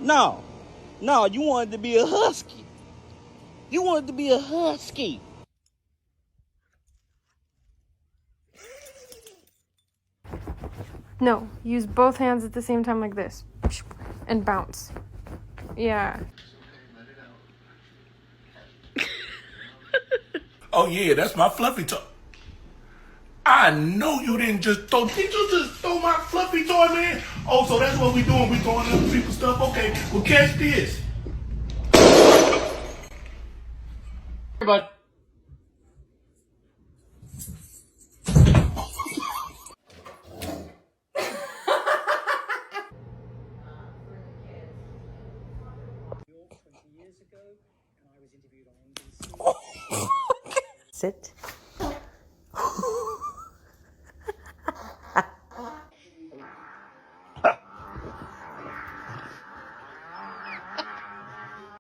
No, no, you wanted to be a husky. You wanted to be a husky. No, use both hands at the same time like this. And bounce. Yeah. Oh yeah, that's my fluffy toy. I know you didn't just throw. Did you just throw my fluffy toy, man? Oh, so that's what we doing? We throwing other people's stuff? Okay, well catch this. But Sit.